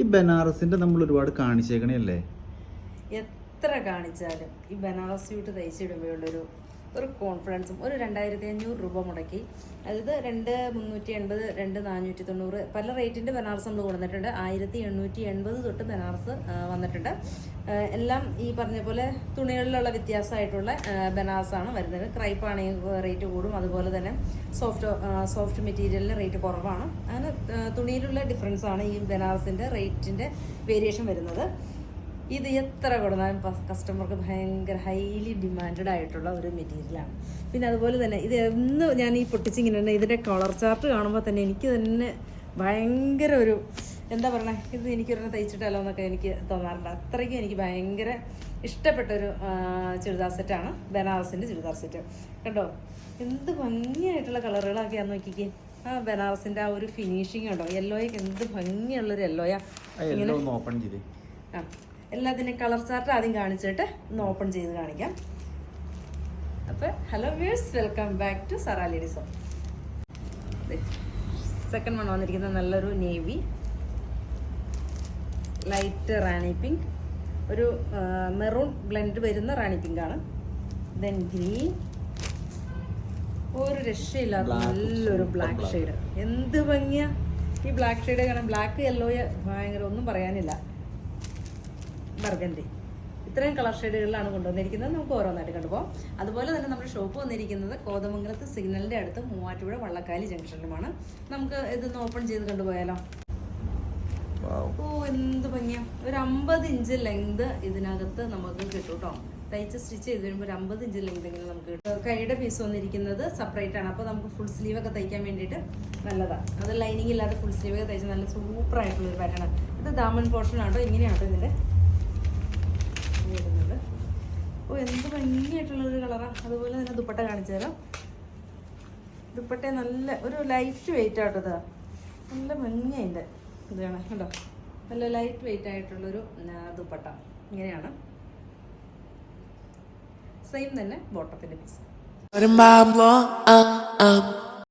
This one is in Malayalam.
ഈ ബനാറസിന്റെ നമ്മൾ ഒരുപാട് കാണിച്ചേക്കണേ അല്ലേ? എത്ര കാണിച്ചാലും ഈ ബനാറസ് സ്യൂട്ട് തയ്ച്ചിടുമ്പോഴുള്ളൊരു കോൺഫിഡൻസും ഒരു 2500 രൂപ മുടക്കി, അതായത് 2380, 2490 പല റേറ്റിൻ്റെ ബനാറസ് നമ്മൾ കൊടുത്തിട്ടുണ്ട്. 1880 തൊട്ട് ബനാറസ് വന്നിട്ടുണ്ട്. എല്ലാം ഈ പറഞ്ഞ പോലെ തുണികളിലുള്ള വ്യത്യാസമായിട്ടുള്ള ബനാറസാണ് വരുന്നത്. ക്രൈപ്പാണെങ്കിൽ റേറ്റ് കൂടും, അതുപോലെ തന്നെ സോഫ്റ്റ് മെറ്റീരിയലിന് റേറ്റ് കുറവാണ്. അങ്ങനെ തുണിയിലുള്ള ഡിഫറൻസാണ് ഈ ബനാറസിൻ്റെ റേറ്റിൻ്റെ വേരിയേഷൻ വരുന്നത്. ഇത് എത്ര കൊടുത്താലും കസ്റ്റമർക്ക് ഭയങ്കര ഹൈലി ഡിമാൻഡഡ് ആയിട്ടുള്ള ഒരു മെറ്റീരിയലാണ്. പിന്നെ അതുപോലെ തന്നെ ഇത് എന്ന് ഞാൻ ഈ പൊട്ടിച്ചിങ്ങനെ ഇതിൻ്റെ കളർ ചാർട്ട് കാണുമ്പോൾ തന്നെ എനിക്ക് തന്നെ ഭയങ്കര ഒരു എന്താ പറയണേ, ഇത് എനിക്കൊരെണ്ണം തയ്ച്ചിട്ടല്ലോ എന്നൊക്കെ എനിക്ക് തോന്നാറുണ്ട്. അത്രയ്ക്കും എനിക്ക് ഭയങ്കര ഇഷ്ടപ്പെട്ടൊരു ചുരിദാർ സെറ്റാണ് ബനാറസിൻ്റെ ചുരിദാർ സെറ്റ്. കണ്ടോ എന്ത് ഭംഗിയായിട്ടുള്ള കളറുകളൊക്കെയാന്ന് നോക്കിക്കേ. ആ ബനാറസിൻ്റെ ആ ഒരു ഫിനിഷിങ് ഉണ്ടോ, യെല്ലോയൊക്കെ എന്ത് ഭംഗിയുള്ളൊരു യെല്ലോയാ. ഇങ്ങനെ ആ എല്ലാത്തിനും കളർ ചാർട്ട് ആദ്യം കാണിച്ചിട്ട് ഒന്ന് ഓപ്പൺ ചെയ്ത് കാണിക്കാം. അപ്പോൾ hello viewers, welcome back to Zara ladies. Second one വന്നിരിക്കുന്നത് നല്ലൊരു നേവി, ലൈറ്റ് റാണി പിങ്ക്, ഒരു മെറൂൺ ബ്ലെൻഡ് വരുന്ന റാണി പിങ്ക് ആണ്. ദെൻ ഗ്രീൻ, ഒരു രക്ഷയില്ലാത്ത നല്ലൊരു ബ്ലാക്ക് ഷെയ്ഡ്. എന്ത് ഭംഗിയാ ഈ ബ്ലാക്ക് ഷെയ്ഡ് കാണാൻ. ബ്ലാക്ക് യെല്ലോയെ ഭയങ്കര ഒന്നും പറയാനില്ല. ബർഗണ്ടി, ഇത്രയും കളർ ഷെയ്ഡുകളിലാണ് കൊണ്ടുവന്നിരിക്കുന്നത്. നമുക്ക് ഓരോന്നായിട്ട് കണ്ടുപോകാം. അതുപോലെ തന്നെ നമ്മുടെ ഷോപ്പ് വന്നിരിക്കുന്നത് കോതമംഗലത്ത് സിഗ്നലിൻ്റെ അടുത്ത് മൂവാറ്റുപുഴ വള്ളക്കാലി ജംഗ്ഷനിലുമാണ്. നമുക്ക് ഇതൊന്ന് ഓപ്പൺ ചെയ്ത് കണ്ടുപോയാലോ? ഓ എന്ത് ഭംഗിയാ. ഒരു 50 ഇഞ്ച് ലെങ്ത് ഇതിനകത്ത് നമുക്ക് കിട്ടും കേട്ടോ. തയ്ച്ച് സ്റ്റിച്ച് ചെയ്ത് വരുമ്പോൾ ഒരു 50 ഇഞ്ച് ലെങ്ത് ഇങ്ങനെ നമുക്ക് കിട്ടും. കൈയുടെ പീസ് വന്നിരിക്കുന്നത് സെപ്പറേറ്റ് ആണ്. അപ്പോൾ നമുക്ക് ഫുൾ സ്ലീവ് ഒക്കെ തയ്ക്കാൻ വേണ്ടിയിട്ട് നല്ലതാണ്. അത് ലൈനിങ് ഇല്ലാതെ ഫുൾ സ്ലീവ് ഒക്കെ തയ്ച്ച് നല്ല സൂപ്പർ ആയിട്ടുള്ളൊരു പാറ്റേൺ ആണ്. ഇത് ദാമൻ പോർഷൻ ആട്ടോ, ഇങ്ങനെയാട്ടോ ഇതിൻ്റെ വരുന്നത്. ഓ എന്ത് ഭംഗിയായിട്ടുള്ളൊരു കളറാണ്. അതുപോലെ തന്നെ ദുപ്പട്ട കാണിച്ചു തരാം. ദുപ്പട്ട നല്ല ഒരു ലൈറ്റ് വെയിറ്റ് ആട്ടോ. ഇത് നല്ല ഭംഗിയുണ്ട്. ഇത് കാണാം കേട്ടോ, നല്ല ലൈറ്റ് വെയിറ്റ് ആയിട്ടുള്ളൊരു ദുപ്പട്ട ഇങ്ങനെയാണ്. സെയിം തന്നെ ബോട്ടത്തിൻ്റെ പീസ്.